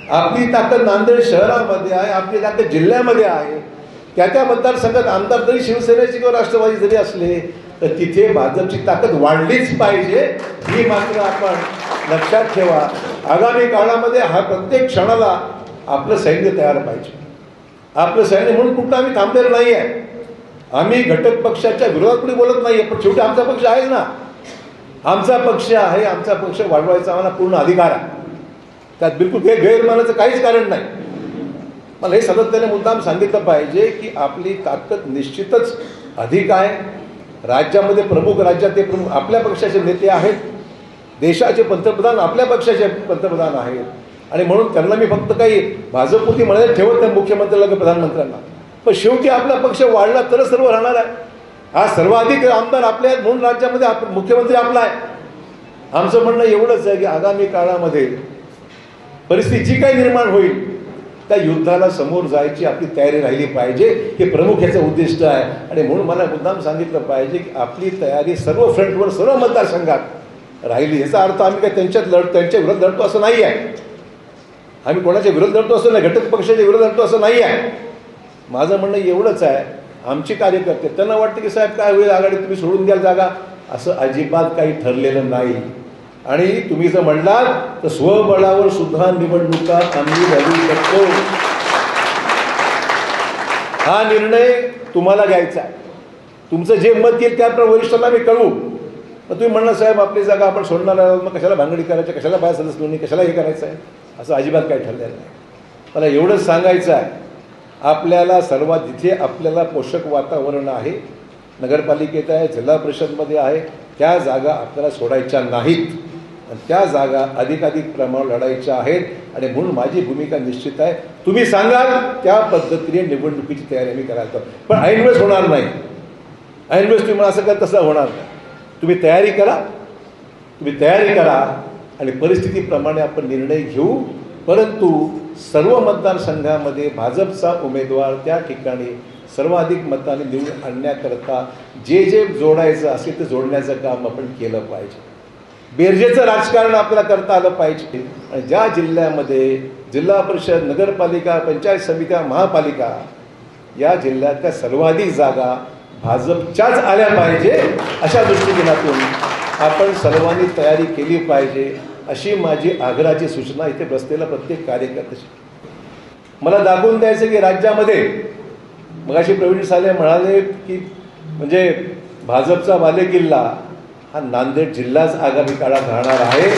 आपली ताकद नांदेड शहरामध्ये आहे, आपली ताकद जिल्ह्यामध्ये आहे. त्या मतदारसंघात आमदार जरी शिवसेनेचे किंवा राष्ट्रवादी जरी असले तर तिथे भाजपची ताकद वाढलीच पाहिजे, ही मात्र आपण लक्षात ठेवा. आगामी काळामध्ये हा प्रत्येक क्षणाला आपलं सैन्य तयार पाहिजे. आपलं सैन्य म्हणून कुठं आम्ही थांबलेलं नाही आहे. आम्ही घटक पक्षाच्या विरोधात कुठे बोलत नाही आहे, पण शेवटी आमचा पक्ष आहे ना. आमचा पक्ष आहे, आमचा पक्ष वाढवायचा आम्हाला पूर्ण अधिकार आहे. त्यात बिलकुल गैरमानाचं काहीच कारण नाही. मला हे सातत्याने मुद्दाम सांगितलं पाहिजे की आपली ताकद निश्चितच अधिक आहे. राज्यामध्ये प्रमुख, राज्याचे प्रमुख आपल्या पक्षाचे नेते आहेत, देशाचे पंतप्रधान आपल्या पक्षाचे पंतप्रधान आहेत. आणि म्हणून त्यांना मी फक्त काही भाजपपुरती म्हणायला ठेवत नाही, मुख्यमंत्र्याला किंवा प्रधानमंत्र्यांना. पण शेवटी आपला पक्ष वाढला तरच सर्व राहणार आहे. हा सर्वाधिक आमदार आपले आहेत म्हणून राज्यामध्ये मुख्यमंत्री आपला आहे. आमचं म्हणणं एवढंच आहे की आगामी काळामध्ये परिस्थिती जी काही निर्माण होईल त्या युद्धाला समोर जायची आपली तयारी राहिली पाहिजे, हे प्रमुख याचं उद्दिष्ट आहे. आणि म्हणून मला मुद्दाम सांगितलं पाहिजे की आपली तयारी सर्व फ्रंटवर, सर्व मतदारसंघात राहिली. याचा अर्थ आम्ही काय त्यांच्या विरोधात लढतो असं नाही आहे. आम्ही कोणाच्या विरोध लढतो असं नाही, घटक पक्षाच्या विरोध लढतो असं नाही आहे. माझं म्हणणं एवढंच आहे, आमचे कार्यकर्ते त्यांना वाटतं की साहेब काय होईल, आघाडी तुम्ही सोडून द्याल जागा, असं अजिबात काही ठरलेलं नाही. आणि तुम्ही जर म्हणलात तर स्वबळावर सुद्धा निवडणुका आम्ही लढू शकतो. हा निर्णय तुम्हाला घ्यायचा आहे. तुमचं जे मत येईल त्याप्रमाणे वरिष्ठांना मी कळवू. मग तुम्ही म्हणणार साहेब आपली जागा आपण सोडणार आहोत, मग कशाला भांगडी करायची, कशाला बाहेर सदस्य नोंदणी, कशाला हे करायचं आहे, असं अजिबात काही ठरलेलं नाही. मला एवढंच सांगायचं आहे, आपल्याला सर्वात जिथे आपल्याला पोषक वातावरण आहे, नगरपालिकेत आहे, जिल्हा परिषदमध्ये आहे, त्या जागा आपल्याला सोडायच्या नाहीत. आणि त्या जागा अधिकाधिक प्रमाणावर लढायच्या आहेत. आणि म्हणून माझी भूमिका निश्चित आहे. तुम्ही सांगाल त्या पद्धतीने निवडणुकीची तयारी आम्ही करायला करतो. पण ऐनवेळेस होणार नाही. ऐनवेळेस तुम्ही असं करा तसं होणार नाही. तुम्ही तयारी करा आणि परिस्थितीप्रमाणे आपण निर्णय घेऊ. परंतु सर्व मतदारसंघामध्ये भाजपचा उमेदवार त्या ठिकाणी सर्वाधिक मताने निवडून आणण्याकरता जे जोडायचं असेल ते जोडण्याचं काम आपण केलं पाहिजे. बेरजेचं राजकारण आपल्याला करता आलं पाहिजे. आणि ज्या जिल्ह्यामध्ये जिल्हा परिषद, नगरपालिका, पंचायत समित्या, महापालिका या जिल्ह्यातल्या सर्वाधिक जागा भाजपच्याच आल्या पाहिजे, अशा दृष्टिकोनातून आपण सर्वांनी तयारी केली पाहिजे, अशी माझी आग्रहाची सूचना इथे बसलेला प्रत्येक कार्यकर्त्याची. मला दाखवून द्यायचं की राज्यामध्ये मगाशी प्रवीण साले म्हणाले की म्हणजे भाजपचा बालेकिल्ला हा नांदेड जिल्हाच आगामी काळात राहणार आहे.